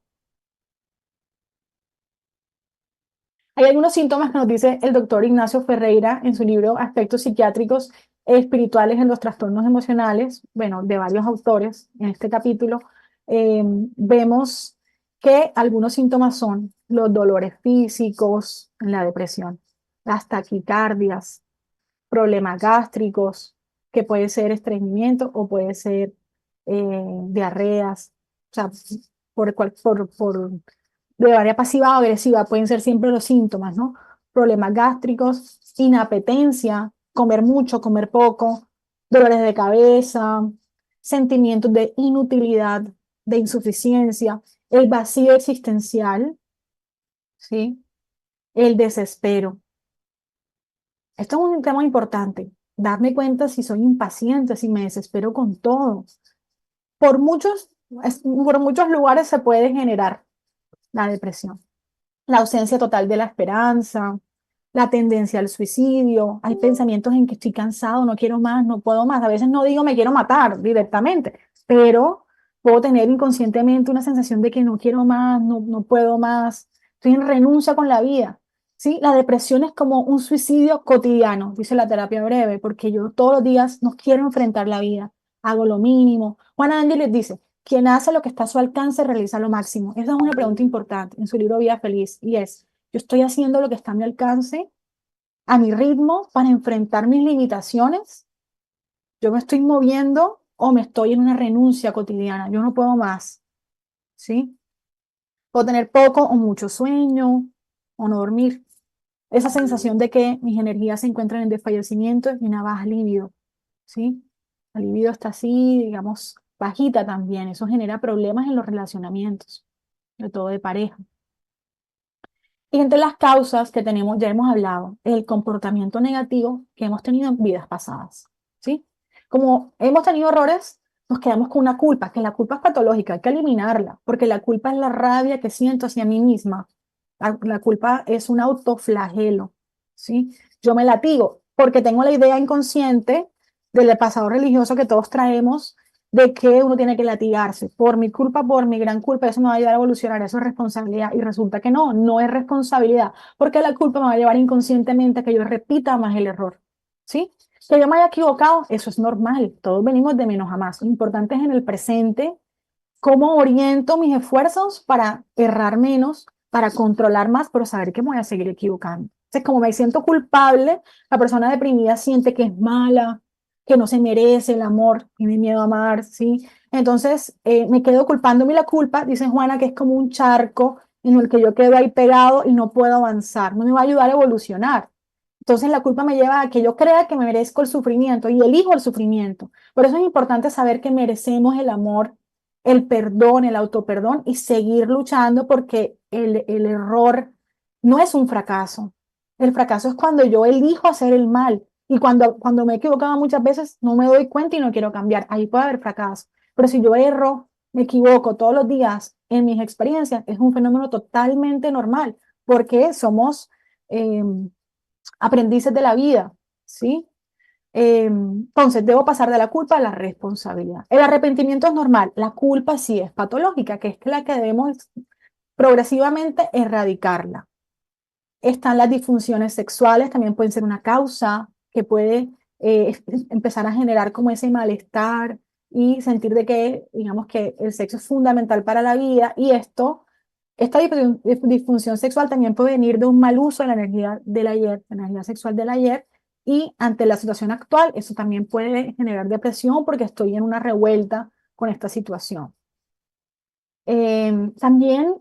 Speaker 3: Hay algunos síntomas que nos dice el doctor Ignacio Ferreira en su libro Aspectos psiquiátricos e espirituales en los trastornos emocionales, bueno, de varios autores en este capítulo. Vemos que algunos síntomas son los dolores físicos en la depresión, las taquicardias, problemas gástricos, que puede ser estreñimiento o puede ser diarreas, o sea, de manera pasiva o agresiva pueden ser siempre los síntomas, ¿no? Problemas gástricos, inapetencia, comer mucho, comer poco, dolores de cabeza, sentimientos de inutilidad, de insuficiencia, el vacío existencial, ¿sí? El desespero. Esto es un tema importante. Darme cuenta si soy impaciente, si me desespero con todo. Por muchos lugares se puede generar la depresión. La ausencia total de la esperanza, la tendencia al suicidio. Hay pensamientos en que estoy cansado, no quiero más, no puedo más. A veces no digo me quiero matar directamente, pero puedo tener inconscientemente una sensación de que no quiero más, no puedo más. Estoy en renuncia con la vida. ¿Sí? La depresión es como un suicidio cotidiano, dice la terapia breve, porque yo todos los días no quiero enfrentar la vida, hago lo mínimo. Juana Andy les dice, quien hace lo que está a su alcance realiza lo máximo. Esa es una pregunta importante en su libro Vida Feliz y es, ¿yo estoy haciendo lo que está a mi alcance, a mi ritmo, para enfrentar mis limitaciones? ¿Yo me estoy moviendo o me estoy en una renuncia cotidiana? Yo no puedo más, ¿sí? Puedo tener poco o mucho sueño o no dormir. Esa sensación de que mis energías se encuentran en desfallecimiento y una baja libido, ¿sí? La libido está así, digamos, bajita también. Eso genera problemas en los relacionamientos, sobre todo de pareja. Y entre las causas que tenemos, ya hemos hablado, el comportamiento negativo que hemos tenido en vidas pasadas, ¿sí? Como hemos tenido errores, nos quedamos con una culpa, que la culpa es patológica, hay que eliminarla, porque la culpa es la rabia que siento hacia mí misma. La culpa es un autoflagelo, ¿sí? Yo me latigo porque tengo la idea inconsciente del pasado religioso que todos traemos de que uno tiene que latigarse. Por mi culpa, por mi gran culpa, eso me va a ayudar a evolucionar, eso es responsabilidad. Y resulta que no es responsabilidad, porque la culpa me va a llevar inconscientemente a que yo repita más el error, ¿sí? Que yo me haya equivocado, eso es normal, todos venimos de menos a más. Lo importante es en el presente, cómo oriento mis esfuerzos para errar menos, para controlar más, pero saber que me voy a seguir equivocando. Entonces, como me siento culpable, la persona deprimida siente que es mala, que no se merece el amor, tiene miedo a amar, ¿sí? Entonces, me quedo culpándome la culpa, dice Juana, que es como un charco en el que yo quedo ahí pegado y no puedo avanzar, no me va a ayudar a evolucionar. Entonces, la culpa me lleva a que yo crea que me merezco el sufrimiento y elijo el sufrimiento. Por eso es importante saber que merecemos el amor, el perdón, el autoperdón y seguir luchando porque el error no es un fracaso. El fracaso es cuando yo elijo hacer el mal y cuando me he equivocado muchas veces no me doy cuenta y no quiero cambiar. Ahí puede haber fracaso. Pero si yo erro, me equivoco todos los días en mis experiencias, es un fenómeno totalmente normal porque somos aprendices de la vida, ¿sí? Entonces, debo pasar de la culpa a la responsabilidad. El arrepentimiento es normal, la culpa sí es patológica, que es la que debemos progresivamente erradicarla. Están las disfunciones sexuales, también pueden ser una causa que puede empezar a generar como ese malestar y sentir de que, digamos que el sexo es fundamental para la vida y esta disfunción sexual también puede venir de un mal uso de la energía del ayer, la energía sexual del ayer, y ante la situación actual, eso también puede generar depresión porque estoy en una revuelta con esta situación. También,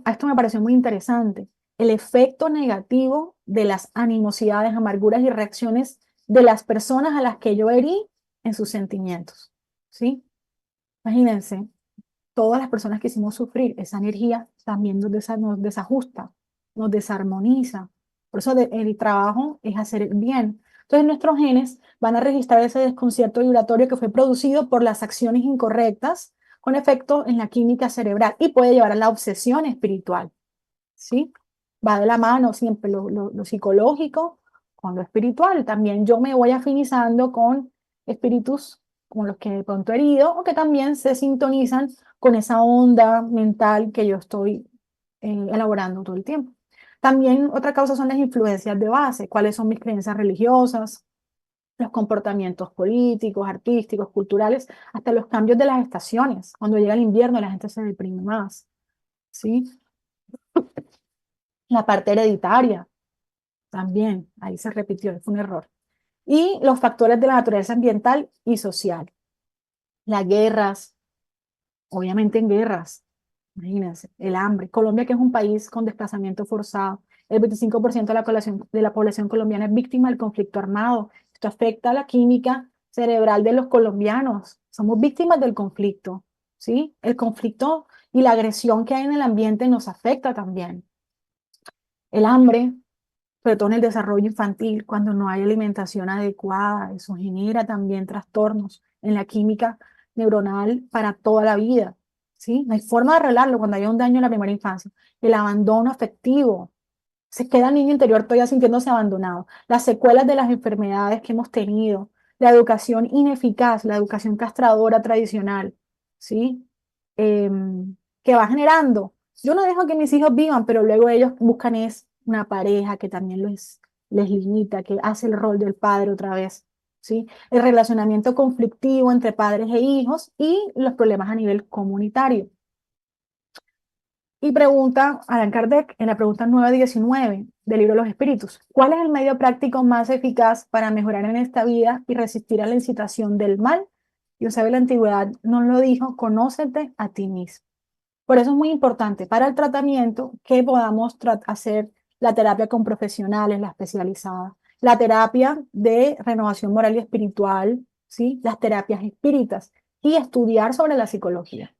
Speaker 3: esto me pareció muy interesante, el efecto negativo de las animosidades, amarguras y reacciones de las personas a las que yo herí en sus sentimientos, ¿sí? Imagínense, todas las personas que hicimos sufrir, esa energía también nos desajusta, nos desarmoniza. Por eso el trabajo es hacer el bien. Entonces nuestros genes van a registrar ese desconcierto vibratorio que fue producido por las acciones incorrectas con efecto en la química cerebral y puede llevar a la obsesión espiritual, ¿sí? Va de la mano siempre lo psicológico con lo espiritual. También yo me voy afinizando con espíritus como los que de pronto he herido o que también se sintonizan con esa onda mental que yo estoy elaborando todo el tiempo. También otra causa son las influencias de base, cuáles son mis creencias religiosas, los comportamientos políticos, artísticos, culturales, hasta los cambios de las estaciones. Cuando llega el invierno la gente se deprime más, ¿sí? La parte hereditaria también, ahí se repitió, fue un error. Y los factores de la naturaleza ambiental y social. Las guerras, obviamente en guerras, imagínense, el hambre. Colombia, que es un país con desplazamiento forzado, el 25% de la población colombiana es víctima del conflicto armado. Esto afecta a la química cerebral de los colombianos. Somos víctimas del conflicto, ¿sí? El conflicto y la agresión que hay en el ambiente nos afecta también. El hambre, sobre todo en el desarrollo infantil, cuando no hay alimentación adecuada, eso genera también trastornos en la química neuronal para toda la vida, ¿sí? No hay forma de arreglarlo cuando haya un daño en la primera infancia. El abandono afectivo, se queda el niño interior todavía sintiéndose abandonado. Las secuelas de las enfermedades que hemos tenido, la educación ineficaz, la educación castradora tradicional, ¿sí? Que va generando. Yo no dejo que mis hijos vivan, pero luego ellos buscan es una pareja que también les limita, que hace el rol del padre otra vez, ¿sí? El relacionamiento conflictivo entre padres e hijos y los problemas a nivel comunitario. Y pregunta Allan Kardec en la pregunta 919 del libro de los Espíritus: ¿cuál es el medio práctico más eficaz para mejorar en esta vida y resistir a la incitación del mal? Dios sabe, la antigüedad nos lo dijo: conócete a ti mismo. Por eso es muy importante para el tratamiento que podamos hacer la terapia con profesionales, la especializada, la terapia de renovación moral y espiritual, ¿sí? Las terapias espíritas y estudiar sobre la psicología.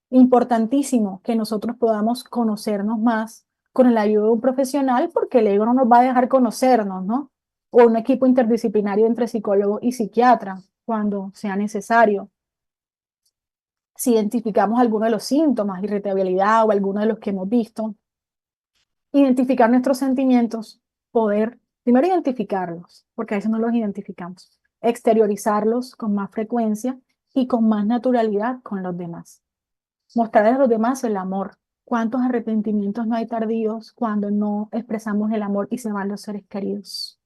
Speaker 3: Importantísimo que nosotros podamos conocernos más con el ayuda de un profesional, porque el ego no nos va a dejar conocernos, ¿no? O un equipo interdisciplinario entre psicólogo y psiquiatra cuando sea necesario. Si identificamos alguno de los síntomas, irritabilidad o alguno de los que hemos visto, identificar nuestros sentimientos, poder primero identificarlos, porque a veces no los identificamos, exteriorizarlos con más frecuencia y con más naturalidad con los demás. Mostrarles a los demás el amor. ¿Cuántos arrepentimientos no hay tardíos cuando no expresamos el amor y se van los seres queridos?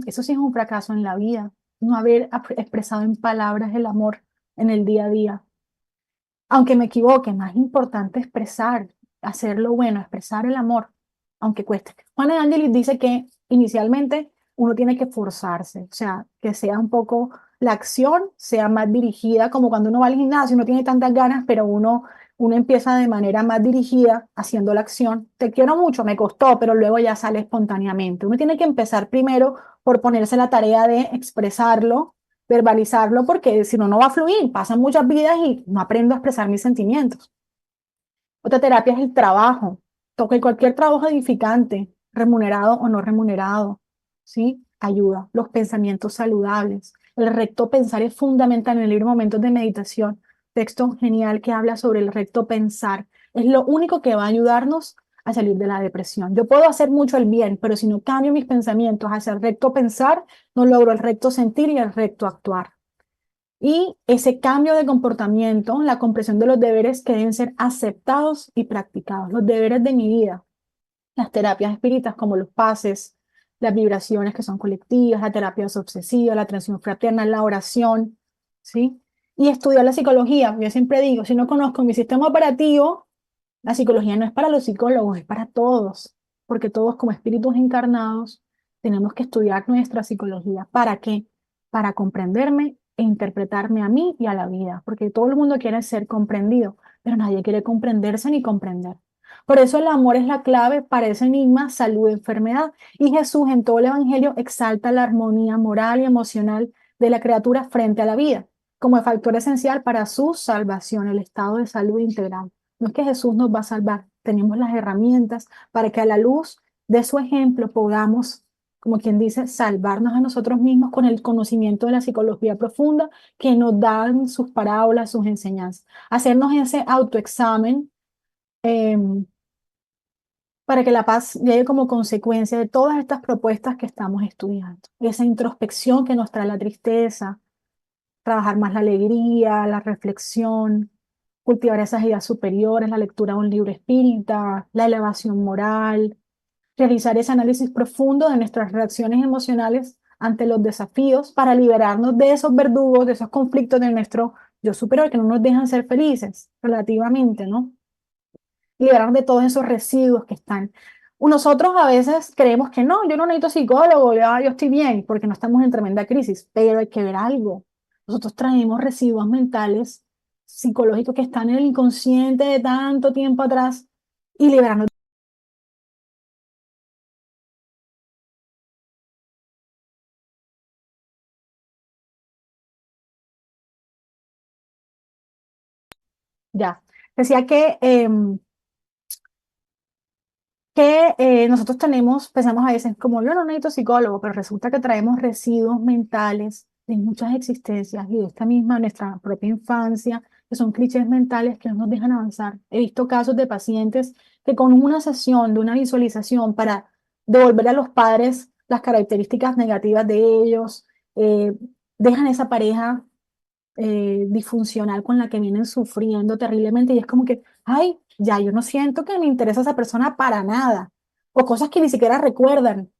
Speaker 3: Eso sí es un fracaso en la vida, no haber expresado en palabras el amor en el día a día. Aunque me equivoque, más importante expresar, hacer lo bueno, expresar el amor, aunque cueste. Juan de Angelis dice que inicialmente uno tiene que forzarse, o sea, que sea un poco la acción, sea más dirigida, como cuando uno va al gimnasio, no tiene tantas ganas, pero uno empieza de manera más dirigida haciendo la acción. Te quiero mucho, me costó, pero luego ya sale espontáneamente. Uno tiene que empezar primero por ponerse la tarea de expresarlo, verbalizarlo, porque si no, no va a fluir. Pasan muchas vidas y no aprendo a expresar mis sentimientos. Otra terapia es el trabajo. Toque cualquier trabajo edificante, remunerado o no remunerado, ¿sí? Ayuda. Los pensamientos saludables. El recto pensar es fundamental en el libro Momentos de Meditación. Texto genial que habla sobre el recto pensar. Es lo único que va a ayudarnos a salir de la depresión. Yo puedo hacer mucho el bien, pero si no cambio mis pensamientos hacia el recto pensar, no logro el recto sentir y el recto actuar. Y ese cambio de comportamiento, la comprensión de los deberes que deben ser aceptados y practicados, los deberes de mi vida, las terapias espíritas como los pases, las vibraciones que son colectivas, la terapia obsesiva, la atención fraterna, la oración, ¿sí? Y estudiar la psicología. Yo siempre digo, si no conozco mi sistema operativo, la psicología no es para los psicólogos, es para todos, porque todos como espíritus encarnados tenemos que estudiar nuestra psicología. ¿Para qué? Para comprenderme e interpretarme a mí y a la vida, porque todo el mundo quiere ser comprendido, pero nadie quiere comprenderse ni comprender. Por eso el amor es la clave para ese enigma salud-enfermedad. Y Jesús en todo el Evangelio exalta la armonía moral y emocional de la criatura frente a la vida, como factor esencial para su salvación, el estado de salud integral. No es que Jesús nos va a salvar, tenemos las herramientas para que a la luz de su ejemplo podamos, como quien dice, salvarnos a nosotros mismos con el conocimiento de la psicología profunda que nos dan sus parábolas, sus enseñanzas. Hacernos ese autoexamen para que la paz llegue como consecuencia de todas estas propuestas que estamos estudiando. Esa introspección que nos trae la tristeza, trabajar más la alegría, la reflexión, cultivar esas ideas superiores, la lectura de un libro espírita, la elevación moral, realizar ese análisis profundo de nuestras reacciones emocionales ante los desafíos para liberarnos de esos verdugos, de esos conflictos de nuestro yo superior que no nos dejan ser felices relativamente, ¿no? Liberarnos de todos esos residuos que están. Nosotros a veces creemos que no, yo no necesito psicólogo, ya, yo estoy bien, porque no estamos en tremenda crisis, pero hay que ver algo. Nosotros traemos residuos mentales, psicológicos que están en el inconsciente de tanto tiempo atrás y liberarnos. Ya, decía que nosotros pensamos a veces como yo no necesito psicólogo, pero resulta que traemos residuos mentales de muchas existencias y de esta misma nuestra propia infancia, que son clichés mentales que no nos dejan avanzar. He visto casos de pacientes que con una sesión de una visualización para devolver a los padres las características negativas de ellos, eh, dejan esa pareja disfuncional con la que vienen sufriendo terriblemente y es como que, ay, ya yo no siento que me interesa esa persona para nada, o cosas que ni siquiera recuerdan.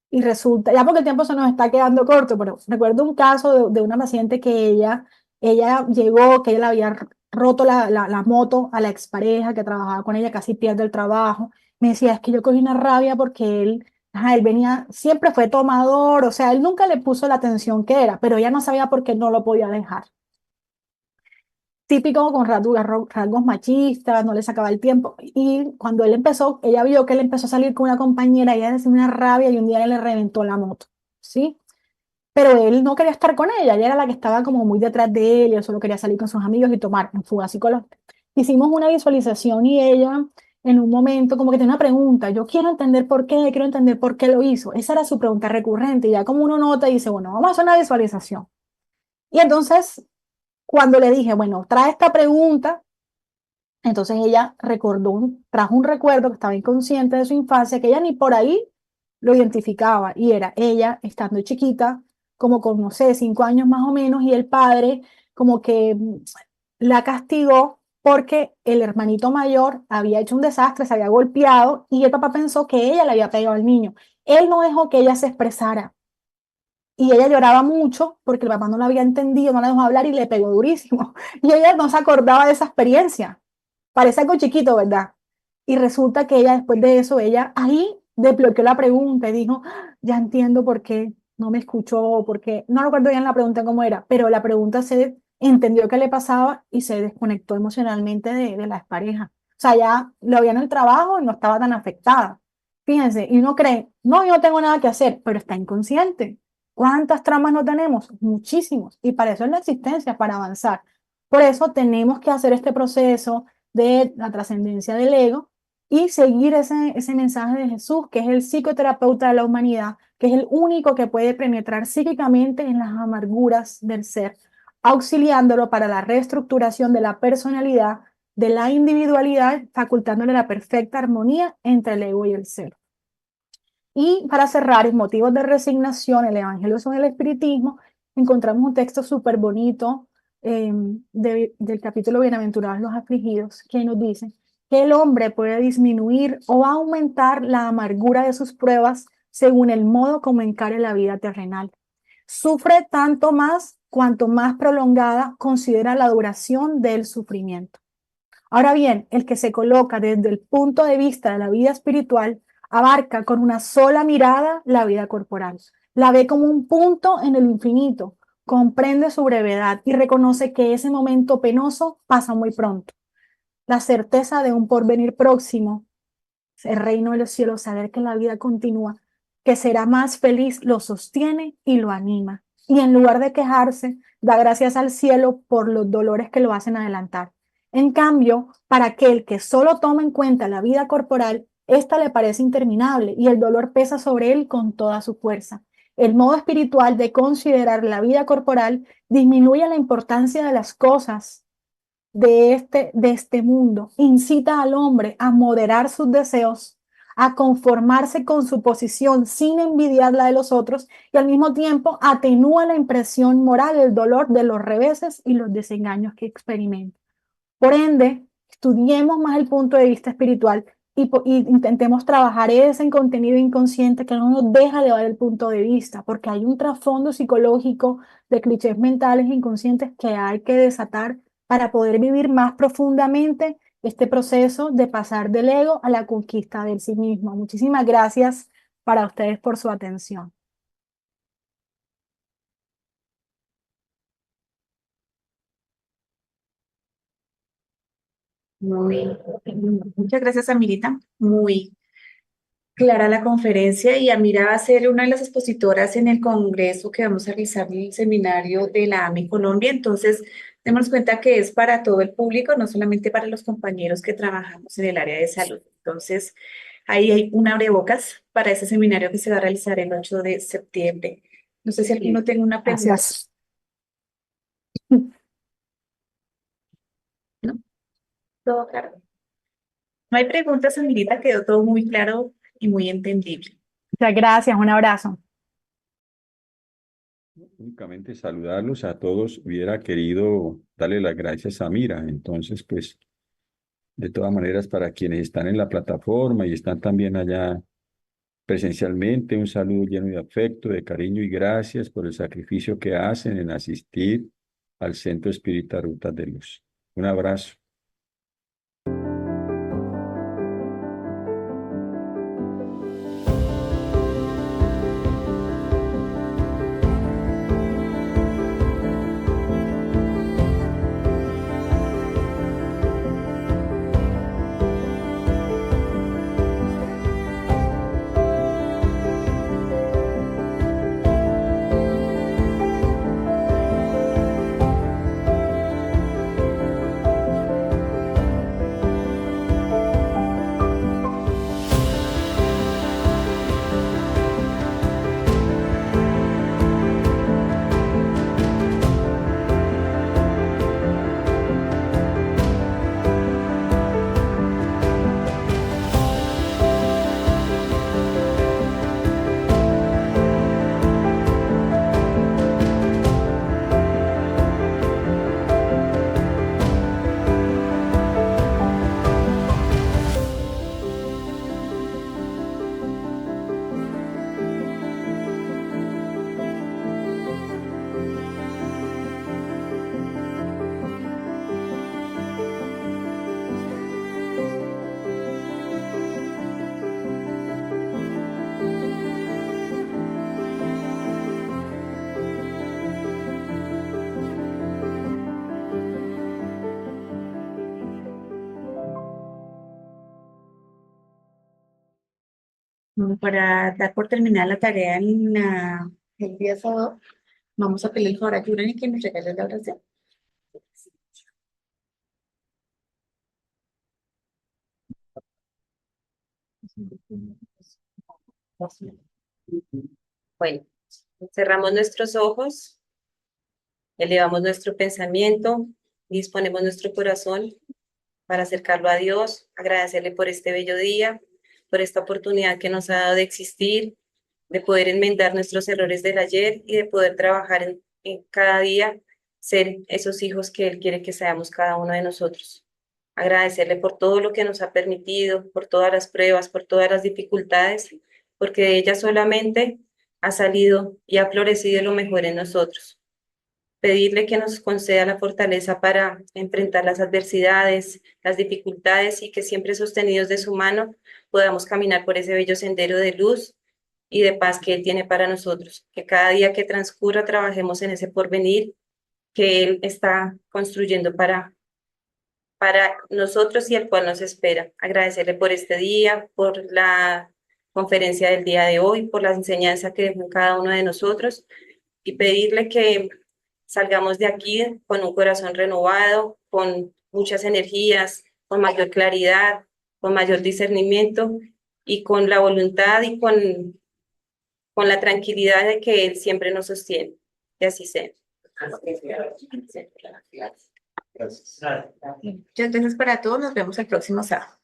Speaker 3: Y resulta, ya porque el tiempo se nos está quedando corto, pero recuerdo un caso de una paciente que ella llegó, que ella le había roto la moto a la expareja que trabajaba con ella, casi pierde el trabajo. Me decía, es que yo cogí una rabia porque él, ajá, él venía, siempre fue tomador, o sea, él nunca le puso la atención que era, pero ella no sabía por qué no lo podía dejar típico con rasgos machistas, no le sacaba el tiempo. Y cuando él empezó, ella vio que él empezó a salir con una compañera, ella decía una rabia y un día él le reventó la moto, ¿sí? Pero él no quería estar con ella era la que estaba como muy detrás de él, y él solo quería salir con sus amigos y tomar en fuga psicológica. Hicimos una visualización y ella en un momento como que tenía una pregunta, yo quiero entender por qué lo hizo. Esa era su pregunta recurrente y ya como uno nota y dice, bueno, vamos a hacer una visualización. Y entonces cuando le dije, bueno, trae esta pregunta, entonces ella trajo un recuerdo que estaba inconsciente de su infancia, que ella ni por ahí lo identificaba, y era ella estando chiquita, como con, no sé, 5 años más o menos, y el padre como que la castigó porque el hermanito mayor había hecho un desastre, se había golpeado, y el papá pensó que ella le había pegado al niño. Él no dejó que ella se expresara. Y ella lloraba mucho porque el papá no la había entendido, no la dejó hablar y le pegó durísimo. Y ella no se acordaba de esa experiencia. Parece algo chiquito, ¿verdad? Y resulta que ella, después de eso, ella ahí desbloqueó la pregunta y dijo, "Ah, ya entiendo por qué no me escuchó, porque no recuerdo bien la pregunta cómo era, pero la pregunta se entendió qué le pasaba y se desconectó emocionalmente de la expareja. O sea, ya lo había en el trabajo y no estaba tan afectada. Fíjense, y uno cree, no, yo no tengo nada que hacer, pero está inconsciente. ¿Cuántas tramas no tenemos? Muchísimos. Y para eso es la existencia, para avanzar. Por eso tenemos que hacer este proceso de la trascendencia del ego y seguir ese mensaje de Jesús, que es el psicoterapeuta de la humanidad, que es el único que puede penetrar psíquicamente en las amarguras del ser, auxiliándolo para la reestructuración de la personalidad, de la individualidad, facultándole la perfecta armonía entre el ego y el ser. Y para cerrar, en motivos de resignación, el Evangelio son el Espiritismo, encontramos un texto súper bonito del capítulo Bienaventurados los afligidos, que nos dice que el hombre puede disminuir o aumentar la amargura de sus pruebas según el modo como encare la vida terrenal. Sufre tanto más cuanto más prolongada considera la duración del sufrimiento. Ahora bien, el que se coloca desde el punto de vista de la vida espiritual abarca con una sola mirada la vida corporal. La ve como un punto en el infinito, comprende su brevedad y reconoce que ese momento penoso pasa muy pronto. La certeza de un porvenir próximo el reino de los cielos, saber que la vida continúa, que será más feliz, lo sostiene y lo anima. Y en lugar de quejarse, da gracias al cielo por los dolores que lo hacen adelantar. En cambio, para aquel que solo toma en cuenta la vida corporal, esta le parece interminable y el dolor pesa sobre él con toda su fuerza. El modo espiritual de considerar la vida corporal disminuye la importancia de las cosas de este mundo, incita al hombre a moderar sus deseos, a conformarse con su posición sin envidiar la de los otros y al mismo tiempo atenúa la impresión moral, el dolor de los reveses y los desengaños que experimenta. Por ende, estudiemos más el punto de vista espiritual y intentemos trabajar ese contenido inconsciente que no nos deja de ver el punto de vista, porque hay un trasfondo psicológico de clichés mentales e inconscientes que hay que desatar para poder vivir más profundamente este proceso de pasar del ego a la conquista del sí mismo. Muchísimas gracias para ustedes por su atención.
Speaker 1: Muchas gracias, Amirita. Muy clara la conferencia y Amira va a ser una de las expositoras en el congreso que vamos a realizar en el seminario de la AMI Colombia. Entonces, démonos cuenta que es para todo el público, no solamente para los compañeros que trabajamos en el área de salud. Entonces, ahí hay un abrebocas para ese seminario que se va a realizar el 8 de septiembre. No sé si alguno tiene una pregunta.
Speaker 3: Gracias.
Speaker 1: ¿No? Todo claro. No hay preguntas, Amirita, quedó todo muy claro y muy entendible.
Speaker 3: Muchas gracias, un abrazo.
Speaker 4: Únicamente saludarlos a todos. Hubiera querido darle las gracias a Mira. Entonces, pues, de todas maneras, para quienes están en la plataforma y están también allá presencialmente, un saludo lleno de afecto, de cariño y gracias por el sacrificio que hacen en asistir al Centro Espírita Rutas de Luz. Un abrazo.
Speaker 1: Bueno, para dar por terminar la tarea el día sábado, vamos a pedir el favor a Yurani que nos regale la oración.
Speaker 5: Bueno, cerramos nuestros ojos, elevamos nuestro pensamiento, disponemos nuestro corazón para acercarlo a Dios, agradecerle por este bello día, por esta oportunidad que nos ha dado de existir, de poder enmendar nuestros errores del ayer y de poder trabajar en cada día, ser esos hijos que Él quiere que seamos cada uno de nosotros. Agradecerle por todo lo que nos ha permitido, por todas las pruebas, por todas las dificultades, porque de ellas solamente ha salido y ha florecido lo mejor en nosotros. Pedirle que nos conceda la fortaleza para enfrentar las adversidades, las dificultades y que siempre sostenidos de su mano podamos caminar por ese bello sendero de luz y de paz que Él tiene para nosotros. Que cada día que transcurra trabajemos en ese porvenir que Él está construyendo para para nosotros y el cual nos espera. Agradecerle por este día, por la conferencia del día de hoy, por la enseñanza que dejó en cada uno de nosotros y pedirle que salgamos de aquí con un corazón renovado, con muchas energías, con mayor claridad, con mayor discernimiento y con la voluntad y con la tranquilidad de que Él siempre nos sostiene. Que así sea.
Speaker 1: Muchas gracias para todos. Nos vemos el próximo sábado.